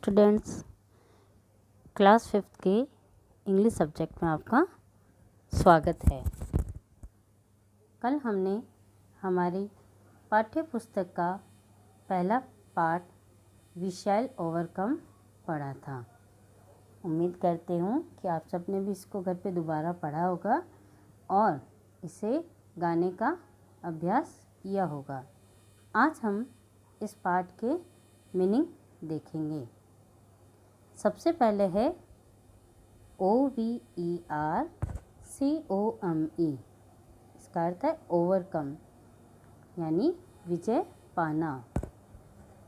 Students, class 5th के English subject में आपका स्वागत है। कल हमने हमारी पाठ्य पुस्तक का पहला पाठ वी शैल ओवरकम पढ़ा था। उम्मीद करते हूँ कि आप सबने भी इसको घर पे दोबारा पढ़ा होगा और इसे गाने का अभ्यास किया होगा। आज हम इस पाठ के मीनिंग देखेंगे। सबसे पहले है OVERCOME। इसका अर्थ है ओवरकम यानी विजय पाना,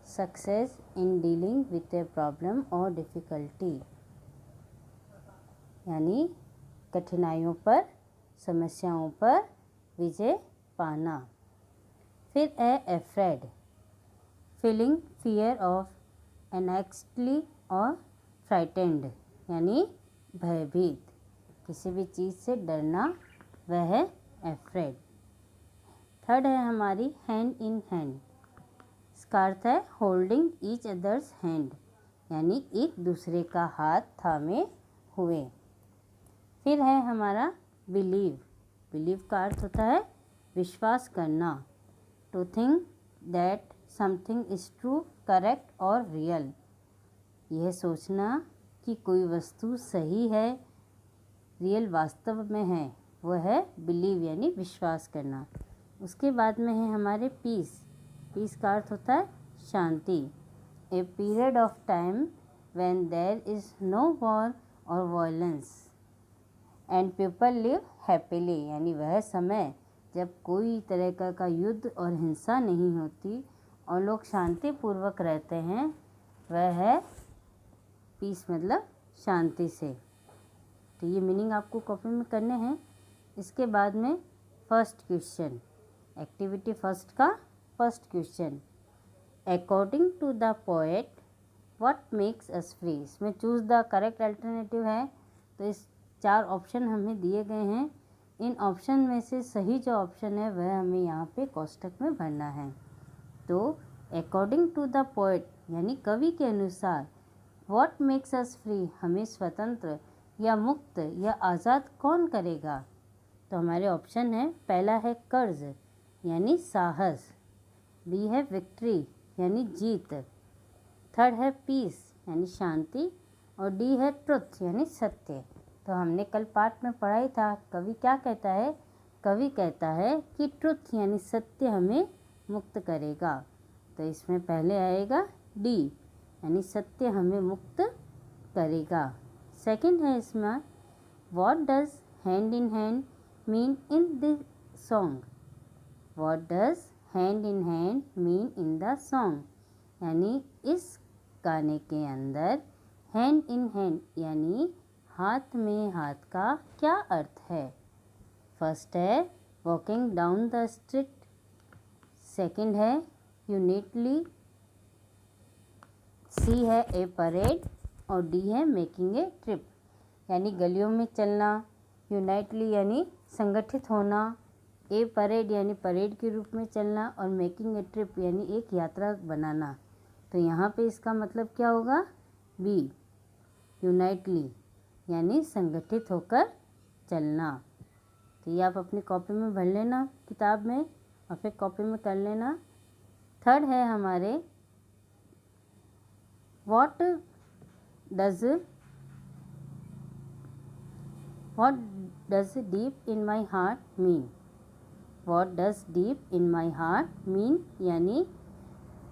success in dealing with a problem और डिफ़िकल्टी यानी कठिनाइयों पर, समस्याओं पर विजय पाना। फिर afraid, feeling fear of anxiety और फ्राइटेंड यानी भयभीत, किसी भी चीज़ से डरना, वह है एफ्रेड। थर्ड है हमारी हैंड इन हैंड। इसका अर्थ है होल्डिंग ईच अदर्स हैंड यानी एक दूसरे का हाथ थामे हुए। फिर है हमारा बिलीव। बिलीव का अर्थ होता है विश्वास करना, to think that something is true, correct और रियल। यह सोचना कि कोई वस्तु सही है, रियल वास्तव में है, वह है बिलीव यानी विश्वास करना। उसके बाद में है हमारे पीस। पीस का अर्थ होता है शांति। A period of time when there is no war और violence and people live happily यानी वह समय जब कोई तरह का युद्ध और हिंसा नहीं होती और लोग शांतिपूर्वक रहते हैं, वह है पीस मतलब शांति से। तो ये मीनिंग आपको कॉपी में करने हैं। इसके बाद में फर्स्ट क्वेश्चन, एक्टिविटी फर्स्ट का first question, according to the poet what makes us free. इसमें चूज़ द करेक्ट अल्टरनेटिव है। तो इस 4 ऑप्शन हमें दिए गए हैं। इन ऑप्शन में से सही जो ऑप्शन है वह हमें यहाँ पे कोष्ठक में भरना है। तो अकॉर्डिंग टू द पोएट यानी कवि के अनुसार, व्हाट मेक्स अस फ्री हमें स्वतंत्र या मुक्त या आज़ाद कौन करेगा। तो हमारे ऑप्शन है, पहला है कर्ज यानी साहस, बी है विक्ट्री यानी जीत, थर्ड है पीस यानी शांति और डी है ट्रुथ यानी सत्य। तो हमने कल पाठ में पढ़ा ही था, कवि क्या कहता है, कवि कहता है कि ट्रुथ यानी सत्य हमें मुक्त करेगा। तो इसमें पहले आएगा डी यानी सत्य हमें मुक्त करेगा। सेकंड है इसमें, what does hand in hand mean in the song. What does hand in hand mean in the song यानी इस गाने के अंदर हैंड इन हैंड यानी हाथ में हाथ का क्या अर्थ है। फर्स्ट है walking down the street, second है यूनिटली, सी है ए परेड और डी है मेकिंग ए ट्रिप यानी गलियों में चलना, यूनाइटली यानी संगठित होना, ए परेड यानी परेड के रूप में चलना और मेकिंग ए ट्रिप यानी एक यात्रा बनाना। तो यहाँ पे इसका मतलब क्या होगा, बी यूनाइटली यानी संगठित होकर चलना। तो ये आप अपनी कॉपी में भर लेना किताब में और फिर कॉपी में कर लेना। थर्ड है हमारे, what does deep in my heart mean. What does deep in my heart mean यानी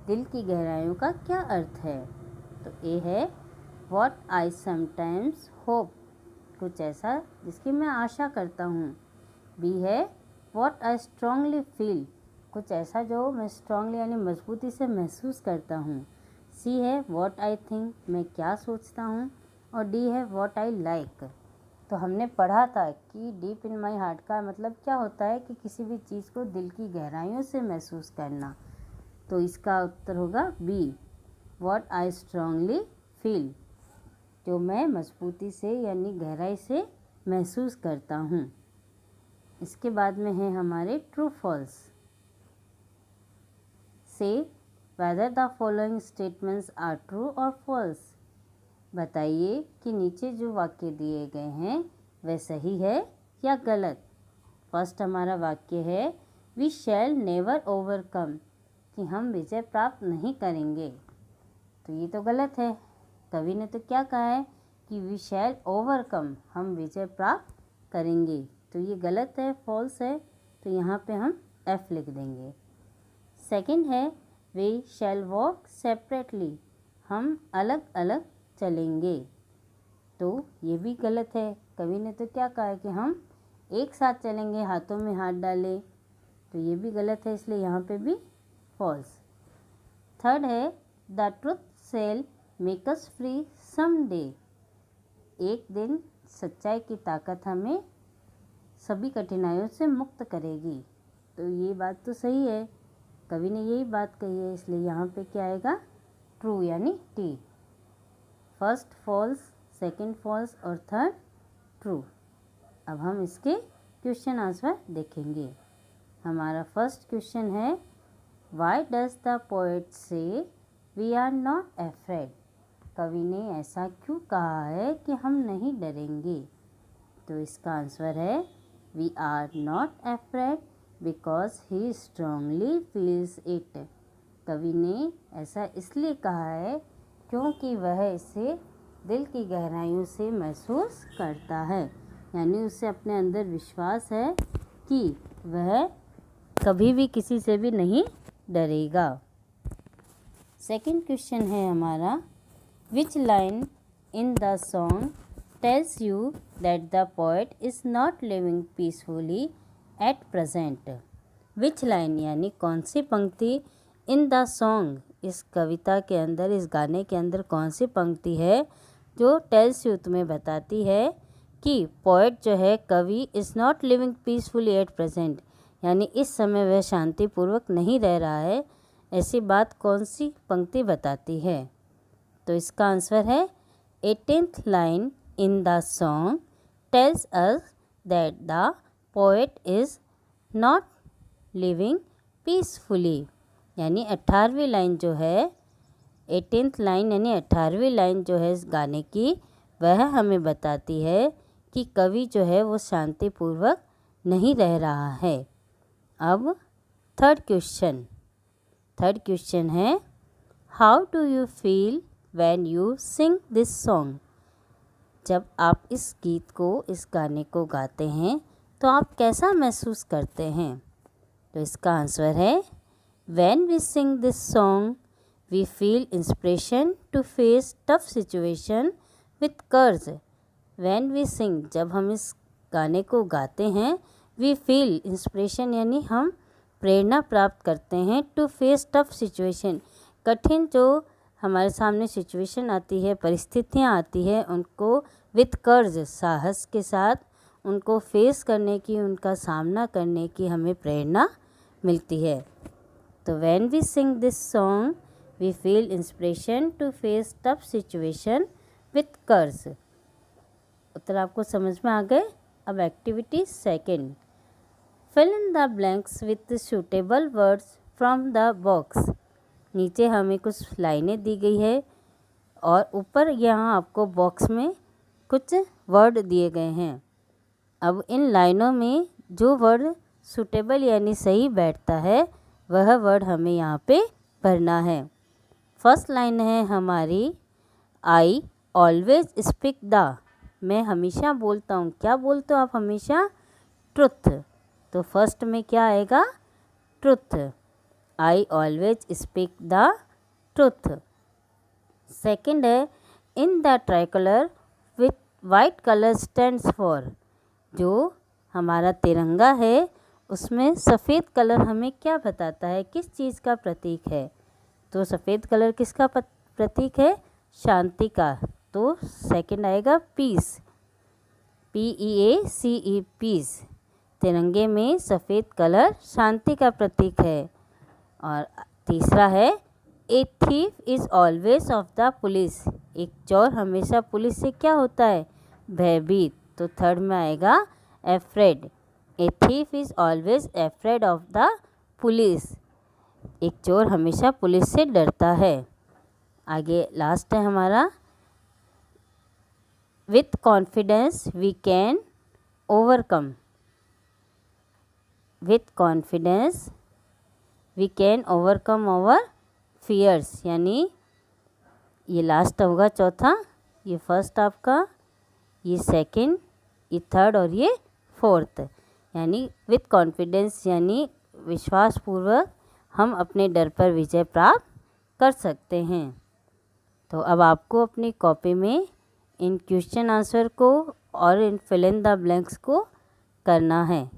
दिल की गहराइयों का क्या अर्थ है। तो ए है व्हाट आई समटाइम्स होप, कुछ ऐसा जिसकी मैं आशा करता हूँ। बी है व्हाट आई स्ट्रांगली फील, कुछ ऐसा जो मैं स्ट्रांगली यानी मजबूती से महसूस करता हूँ। सी है व्हाट आई थिंक, मैं क्या सोचता हूँ और डी है व्हाट आई लाइक। तो हमने पढ़ा था कि डीप इन माई हार्ट का मतलब क्या होता है कि किसी भी चीज़ को दिल की गहराइयों से महसूस करना। तो इसका उत्तर होगा be what I strongly feel, जो मैं मजबूती से यानी गहराई से महसूस करता हूँ। इसके बाद में है हमारे ट्रू फॉल्स। से whether the following statements are true or false. बताइए कि नीचे जो वाक्य दिए गए हैं वह सही है या गलत। फर्स्ट हमारा वाक्य है वी शैल नेवर ओवरकम, कि हम विजय प्राप्त नहीं करेंगे। तो ये तो गलत है। कवि ने तो क्या कहा है कि वी शैल ओवरकम, हम विजय प्राप्त करेंगे। तो ये गलत है, फॉल्स है। तो यहाँ पे हम एफ लिख देंगे। सेकंड है वी शैल वॉक सेपरेटली, हम अलग अलग चलेंगे। तो ये भी गलत है। कवि ने तो क्या कहा है कि हम एक साथ चलेंगे, हाथों में हाथ डालें। तो ये भी गलत है, इसलिए यहाँ पे भी फॉल्स। थर्ड है the truth shall make us free some day, एक दिन सच्चाई की ताकत हमें सभी कठिनाइयों से मुक्त करेगी। तो ये बात तो सही है, कवि ने यही बात कही है, इसलिए यहाँ पे क्या आएगा ट्रू यानी T. First false, second false और थर्ड ट्रू। अब हम इसके क्वेश्चन आंसर देखेंगे। हमारा फर्स्ट क्वेश्चन है why does the poet say we are not afraid, कवि ने ऐसा क्यों कहा है कि हम नहीं डरेंगे। तो इसका आंसर है we are not afraid because he strongly feels it, कवि ने ऐसा इसलिए कहा है क्योंकि वह इसे दिल की गहराइयों से महसूस करता है, यानी उसे अपने अंदर विश्वास है कि वह कभी भी किसी से भी नहीं डरेगा। सेकंड क्वेश्चन है हमारा which line in the song tells you that the poet is not living peacefully at present. Which line यानी कौन सी पंक्ति इन द सॉन्ग, इस कविता के अंदर, इस गाने के अंदर कौन सी पंक्ति है जो टेल्स यू तुम्हें बताती है कि पोएट जो है कवि is not living peacefully at present, यानी इस समय वह शांतिपूर्वक नहीं रह रहा है। ऐसी बात कौन सी पंक्ति बताती है। तो इसका आंसर है 18th line in the song tells us that the poet is not living peacefully, यानी 18वीं लाइन जो है, 18th लाइन यानी 18वीं लाइन जो है इस गाने की, वह हमें बताती है कि कवि जो है वो शांतिपूर्वक नहीं रह रहा है। अब थर्ड क्वेश्चन है how do you feel when you sing this song, जब आप इस गीत को, इस गाने को गाते हैं तो आप कैसा महसूस करते हैं। तो इसका आंसर है when we sing this song we feel inspiration to face tough situation with courage. When we sing, जब हम इस गाने को गाते हैं, वी फील इंस्पिरेशन यानी हम प्रेरणा प्राप्त करते हैं, टू फेस टफ सिचुएशन, कठिन जो हमारे सामने सिचुएशन आती है, परिस्थितियाँ आती है, उनको विथ कर्ज, साहस के साथ उनको फेस करने की, उनका सामना करने की हमें प्रेरणा मिलती है। तो when we sing this song we feel inspiration to face tough situation with courage. उत्तर आपको समझ में आ गए। अब activity second, fill in the blanks with suitable words from the box. नीचे हमें कुछ लाइनें दी गई है और ऊपर यहाँ आपको बॉक्स में कुछ वर्ड दिए गए हैं। अब इन लाइनों में जो वर्ड सूटेबल यानी सही बैठता है वह वर्ड हमें यहाँ पे भरना है। फर्स्ट लाइन है हमारी आई ऑलवेज स्पीक द, मैं हमेशा बोलता हूँ। क्या बोलते हो आप हमेशा? ट्रुथ। तो फर्स्ट में क्या आएगा? Truth. I always speak the truth. Second है in the tricolour with white colour stands for, जो हमारा तिरंगा है उसमें सफ़ेद कलर हमें क्या बताता है, किस चीज़ का प्रतीक है? तो सफ़ेद कलर किसका प्रतीक है? शांति का। तो सेकंड आएगा पीस, PEACE, पीस। तिरंगे में सफ़ेद कलर शांति का प्रतीक है। और तीसरा है a thief is always of the police, एक चोर हमेशा पुलिस से क्या होता है? भयभीत। तो थर्ड में आएगा afraid, a thief is always afraid of the police. एक चोर हमेशा पुलिस से डरता है। आगे लास्ट है हमारा, with confidence we can overcome. With confidence we can overcome our fears, यानी ये लास्ट होगा चौथा, ये फर्स्ट आपका, ये सेकंड, ये थर्ड और ये फोर्थ। यानी विथ कॉन्फिडेंस यानी विश्वासपूर्वक हम अपने डर पर विजय प्राप्त कर सकते हैं। तो अब आपको अपनी कॉपी में इन क्वेश्चन आंसर को और इन फिल इन द ब्लैंक्स को करना है।